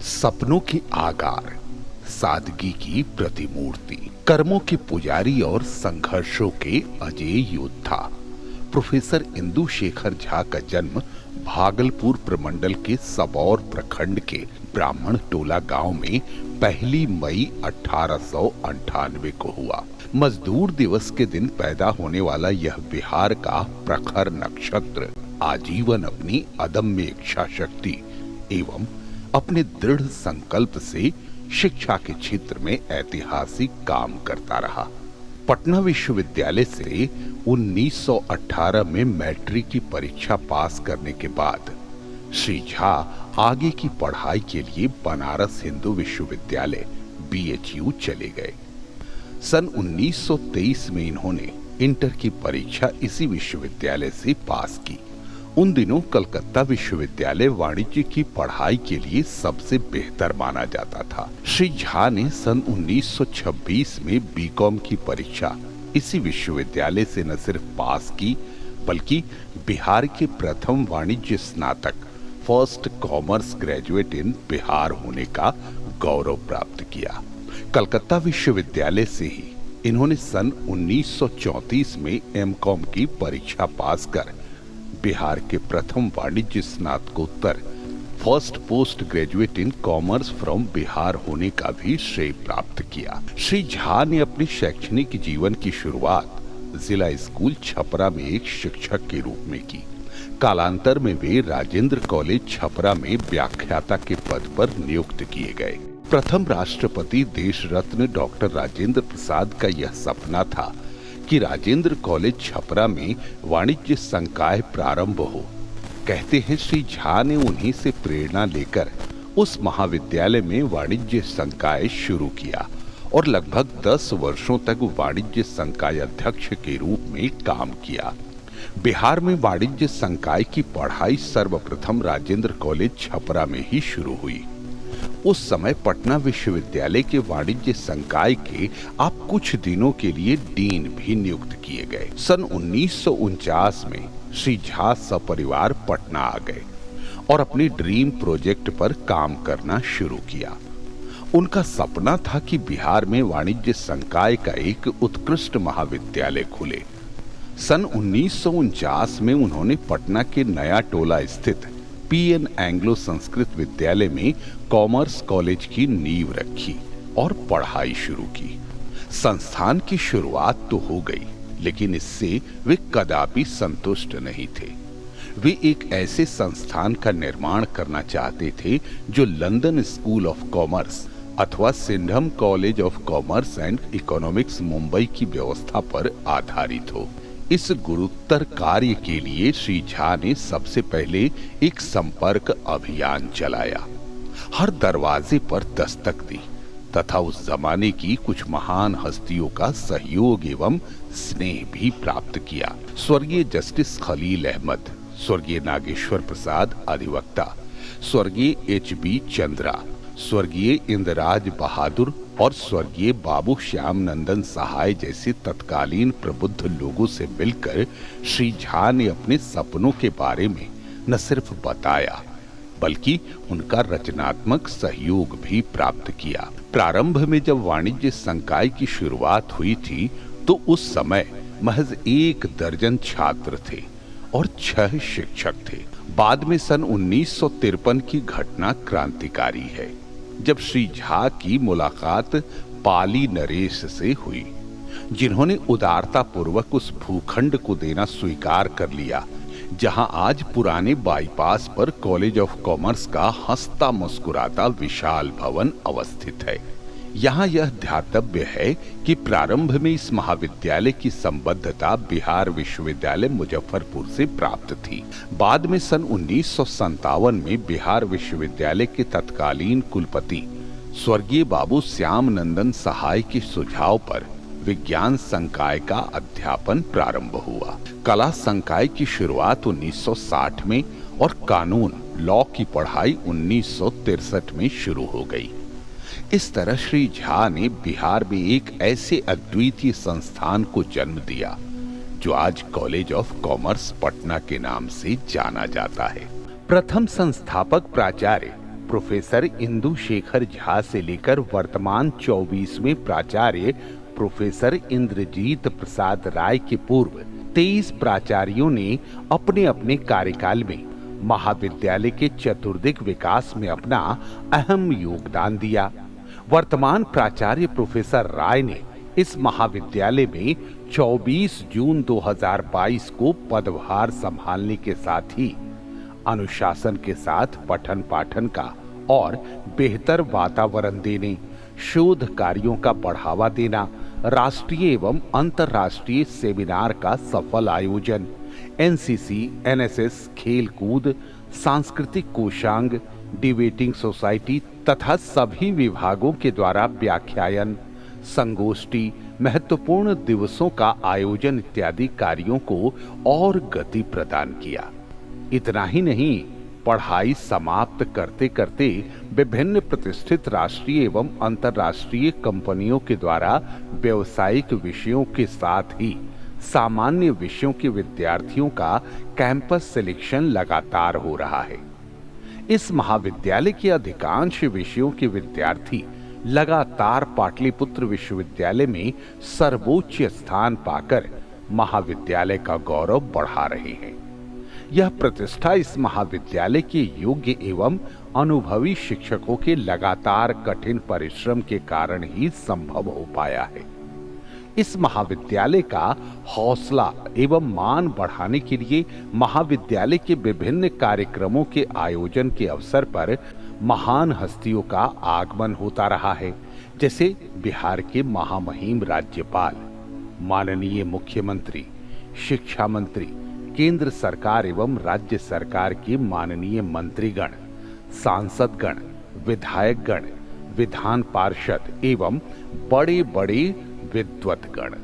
सपनों की आकार, सादगी की प्रतिमूर्ति, कर्मों के पुजारी और संघर्षों के अजेय योद्धा प्रोफेसर इंदु शेखर झा का जन्म भागलपुर प्रमंडल के सबौर प्रखंड के ब्राह्मण टोला गांव में 1 मई 1898 को हुआ। मजदूर दिवस के दिन पैदा होने वाला यह बिहार का प्रखर नक्षत्र आजीवन अपनी अदम्य इच्छा शक्ति एवं अपने दृढ़ संकल्प से शिक्षा के क्षेत्र में ऐतिहासिक काम करता रहा। पटना विश्वविद्यालय से 1918 में मैट्रिक की परीक्षा पास करने के बाद श्री झा आगे की पढ़ाई के लिए बनारस हिंदू विश्वविद्यालय BHU चले गए। सन 1923 में इन्होंने इंटर की परीक्षा इसी विश्वविद्यालय से पास की। उन दिनों कलकत्ता विश्वविद्यालय वाणिज्य की पढ़ाई के लिए सबसे बेहतर माना जाता था। श्री झा ने सन 1926 में B.Com की परीक्षा इसी विश्वविद्यालय से न सिर्फ पास की बल्कि बिहार के प्रथम वाणिज्य स्नातक first commerce graduate in Bihar होने का गौरव प्राप्त किया। कलकत्ता विश्वविद्यालय से ही इन्होंने सन 1934 में M.Com की परीक्षा पास कर बिहार के प्रथम वाणिज्य स्नातकोत्तर first post graduate in commerce from Bihar होने का भी श्रेय प्राप्त किया। श्री झा ने अपने शैक्षणिक जीवन की शुरुआत जिला स्कूल छपरा में एक शिक्षक के रूप में की। कालांतर में वे राजेंद्र कॉलेज छपरा में व्याख्याता के पद पर नियुक्त किए गए। प्रथम राष्ट्रपति देश रत्न डॉक्टर राजेंद्र प्रसाद का यह सपना था कि राजेंद्र कॉलेज छपरा में वाणिज्य संकाय प्रारंभ हो। कहते हैं श्री झा ने उन्हीं से प्रेरणा लेकर उस महाविद्यालय में वाणिज्य संकाय शुरू किया और लगभग 10 वर्षों तक वाणिज्य संकाय अध्यक्ष के रूप में काम किया। बिहार में वाणिज्य संकाय की पढ़ाई सर्वप्रथम राजेंद्र कॉलेज छपरा में ही शुरू हुई। उस समय पटना विश्वविद्यालय के वाणिज्य संकाय के आप कुछ दिनों के लिए डीन भी नियुक्त किए गए। सन 1949 में श्री झा सपरिवार पटना आ गए और अपनी ड्रीम प्रोजेक्ट पर काम करना शुरू किया। उनका सपना था कि बिहार में वाणिज्य संकाय का एक उत्कृष्ट महाविद्यालय खुले। सन 1949 में उन्होंने पटना के नया टोला स्थित PN एंग्लो संस्कृत विद्यालय में कॉमर्स कॉलेज की नींव रखी और पढ़ाई शुरू की। संस्थान की शुरुआत तो हो गई, लेकिन इससे वे कदापि संतुष्ट नहीं थे। वे एक ऐसे संस्थान का निर्माण करना चाहते थे जो लंदन स्कूल ऑफ कॉमर्स अथवा Singham college of commerce and economics Mumbai की व्यवस्था पर आधारित हो। इस गुरुतर कार्य के लिए श्री झा ने सबसे पहले एक संपर्क अभियान चलाया। हर दरवाजे पर दस्तक दी तथा उस जमाने की कुछ महान हस्तियों का सहयोग एवं स्नेह भी प्राप्त किया। स्वर्गीय जस्टिस खलील अहमद, स्वर्गीय नागेश्वर प्रसाद अधिवक्ता, स्वर्गीय HB चंद्रा, स्वर्गीय इंद्रराज बहादुर और स्वर्गीय बाबू श्याम नंदन सहाय जैसे तत्कालीन प्रबुद्ध लोगों से मिलकर श्री झा ने अपने सपनों के बारे में न सिर्फ बताया बल्कि उनका रचनात्मक सहयोग भी प्राप्त किया। प्रारंभ में जब वाणिज्य संकाय की शुरुआत हुई थी तो उस समय महज 1 दर्जन छात्र थे और 6 शिक्षक थे। बाद में सन 1953 की घटना क्रांतिकारी है, जब श्री झा की मुलाकात पाली नरेश से हुई, जिन्होंने उदारता पूर्वक उस भूखंड को देना स्वीकार कर लिया जहां आज पुराने बाईपास पर कॉलेज ऑफ कॉमर्स का हंसता मुस्कुराता विशाल भवन अवस्थित है। यहाँ यह ध्यातव्य है कि प्रारंभ में इस महाविद्यालय की संबद्धता बिहार विश्वविद्यालय मुजफ्फरपुर से प्राप्त थी। बाद में सन 1957 में बिहार विश्वविद्यालय के तत्कालीन कुलपति स्वर्गीय बाबू श्याम नंदन सहाय के सुझाव पर विज्ञान संकाय का अध्यापन प्रारंभ हुआ। कला संकाय की शुरुआत 1960 में और कानून लॉ की पढ़ाई 1963 में शुरू हो गई। इस तरह श्री झा ने बिहार में एक ऐसे अद्वितीय संस्थान को जन्म दिया जो आज कॉलेज ऑफ कॉमर्स पटना के नाम से जाना जाता है। प्रथम संस्थापक प्राचार्य प्रोफेसर इंदु शेखर झा से लेकर वर्तमान 24वें प्राचार्य प्रोफेसर इंद्रजीत प्रसाद राय के पूर्व 23 प्राचार्यों ने अपने अपने कार्यकाल में महाविद्यालय के चतुर्दिक विकास में अपना अहम योगदान दिया। वर्तमान प्राचार्य प्रोफेसर राय ने इस महाविद्यालय में 24 जून 2022 को पदभार संभालने के साथ ही अनुशासन के साथ पठन पाठन का और बेहतर वातावरण देने, शोध कार्यों का बढ़ावा देना, राष्ट्रीय एवं अंतर्राष्ट्रीय सेमिनार का सफल आयोजन, एनसीसी, एनएसएस, खेल कूद, सांस्कृतिक कोषांग, डिबेटिंग सोसाइटी तथा सभी विभागों के द्वारा व्याख्यान, संगोष्ठी, महत्वपूर्ण दिवसों का आयोजन इत्यादि कार्यों को और गति प्रदान किया। इतना ही नहीं, पढ़ाई समाप्त करते करते विभिन्न प्रतिष्ठित राष्ट्रीय एवं अंतर्राष्ट्रीय कंपनियों के द्वारा व्यवसायिक विषयों के साथ ही सामान्य विषयों के विद्यार्थियों का कैंपस सिलेक्शन लगातार हो रहा है। इस महाविद्यालय के अधिकांश विषयों के विद्यार्थी लगातार पाटलिपुत्र विश्वविद्यालय में सर्वोच्च स्थान पाकर महाविद्यालय का गौरव बढ़ा रहे हैं। यह प्रतिष्ठा इस महाविद्यालय के योग्य एवं अनुभवी शिक्षकों के लगातार कठिन परिश्रम के कारण ही संभव हो पाया है। इस महाविद्यालय का हौसला एवं मान बढ़ाने के लिए महाविद्यालय के विभिन्न कार्यक्रमों के आयोजन के अवसर पर महान हस्तियों का आगमन होता रहा है, जैसे बिहार के महामहिम राज्यपाल, माननीय मुख्यमंत्री, शिक्षा मंत्री, केंद्र सरकार एवं राज्य सरकार के माननीय मंत्रीगण, सांसदगण, विधायकगण, विधान पार्षद एवं बड़े बड़े विद्वतगण।